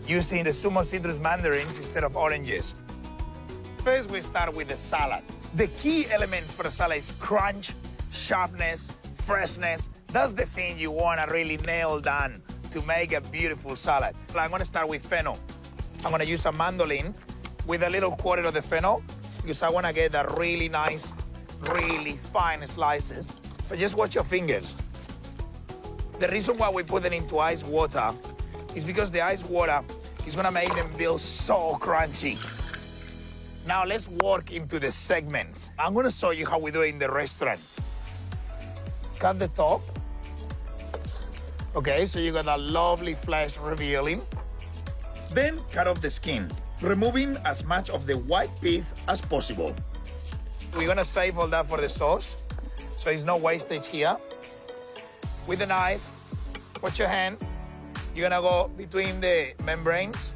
using the Sumo Citrus Mandarins instead of oranges. First, we start with the salad. The key elements for a salad is crunch, sharpness, freshness. That's the thing you want to really nail down to make a beautiful salad. So I'm going to start with fennel. I'm going to use a mandolin with a little quarter of the fennel because I want to get the really nice, really fine slices. But just watch your fingers. The reason why we put them into ice water is because the ice water is going to make them feel so crunchy. Now let's work into the segments. I'm going to show you how we do it in the restaurant. Cut the top. Okay, so you got that lovely flesh revealing. Then cut off the skin, removing as much of the white pith as possible. We're gonna save all that for the sauce, so there's no wastage here. With the knife, watch your hand. You're gonna go between the membranes.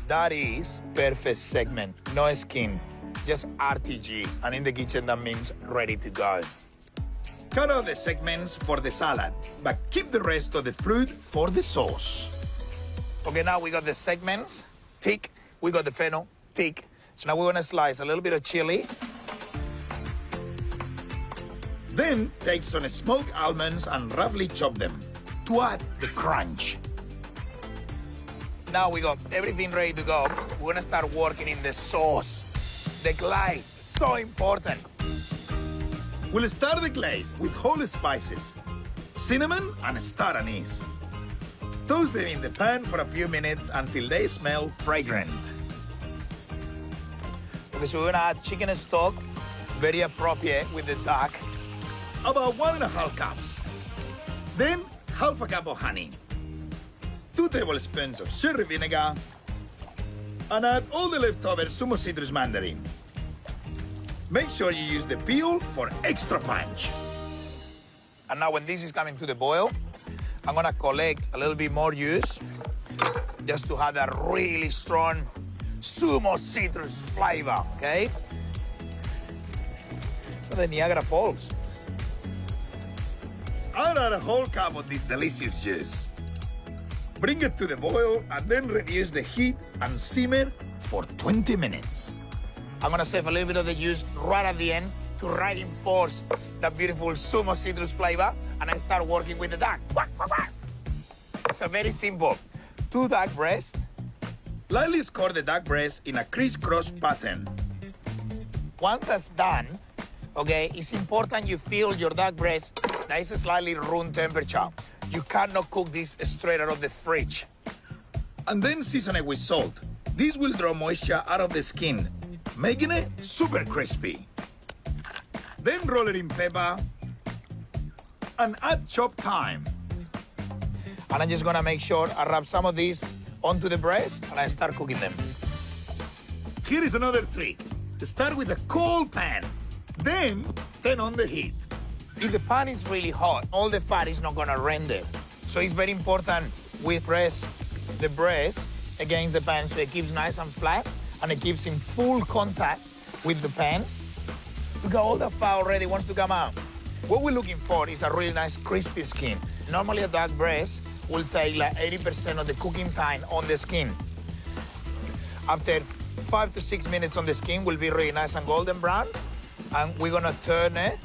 That is perfect segment, no skin, just RTG. And in the kitchen, that means ready to go. Cut out the segments for the salad, but keep the rest of the fruit for the sauce. Okay, now we got the segments, thick. We got the fennel, thick. So now we're gonna slice a little bit of chili. Then take some smoked almonds and roughly chop them to add the crunch. Now we got everything ready to go. We're gonna start working in the sauce. The glaze, so important. We'll start the glaze with whole spices, cinnamon and star anise. Toast them in the pan for a few minutes until they smell fragrant. Okay, so we're gonna add chicken stock, very appropriate with the duck, about 1.5 cups. Then half a cup of honey, 2 tablespoons of sherry vinegar, and add all the leftover Sumo Citrus Mandarin. Make sure you use the peel for extra punch. And now when this is coming to the boil, I'm gonna collect a little bit more juice just to have that really strong Sumo Citrus flavor, okay? So the Niagara Falls. I'll add a whole cup of this delicious juice. Bring it to the boil and then reduce the heat and simmer for 20 minutes. I'm gonna save a little bit of the juice right at the end to reinforce that beautiful Sumo Citrus flavor, and I start working with the duck. So very simple. 2 duck breasts. Lightly score the duck breast in a crisscross pattern. Once that's done, okay, it's important you fill your duck breast that is slightly room temperature. You cannot cook this straight out of the fridge. And then season it with salt. This will draw moisture out of the skin, making it super crispy. Then roll it in pepper and add chopped thyme. And I'm just gonna make sure I wrap some of these onto the breast and I start cooking them. Here is another trick. Start with a cold pan, then turn on the heat. If the pan is really hot, all the fat is not gonna render. So it's very important we press the breast against the pan so it keeps nice and flat and it keeps in full contact with the pan. Look at all the fat already wants to come out. What we're looking for is a really nice crispy skin. Normally a duck breast will take like 80% of the cooking time on the skin. After 5 to 6 minutes on the skin will be really nice and golden brown. And we're gonna turn it.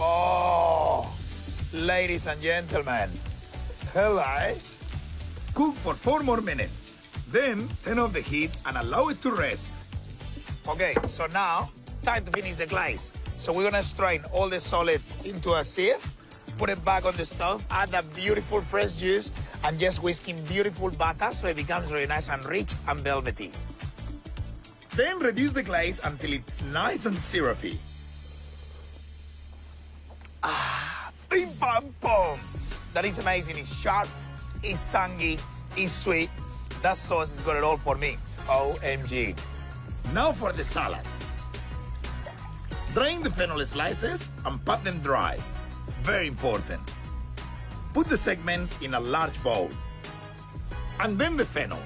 Oh, ladies and gentlemen, hello. Cook for 4 more minutes. Then turn off the heat and allow it to rest. Okay, so now, time to finish the glaze. So we're gonna strain all the solids into a sieve, put it back on the stove, add that beautiful fresh juice, and just whisk in beautiful butter so it becomes really nice and rich and velvety. Then reduce the glaze until it's nice and syrupy. Ah, bim bam boom. That is amazing. It's sharp, it's tangy, it's sweet. That sauce has got it all for me. OMG. Now for the salad. Drain the fennel slices and pat them dry. Very important. Put the segments in a large bowl. And then the fennel.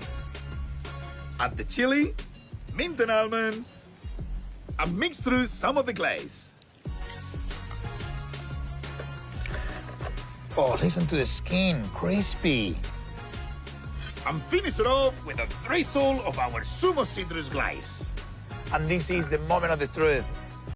Add the chili, mint and almonds, and mix through some of the glaze. Oh, listen to the skin, crispy. And finish it off with a drizzle of our sumo citrus glaze. And this is the moment of the truth.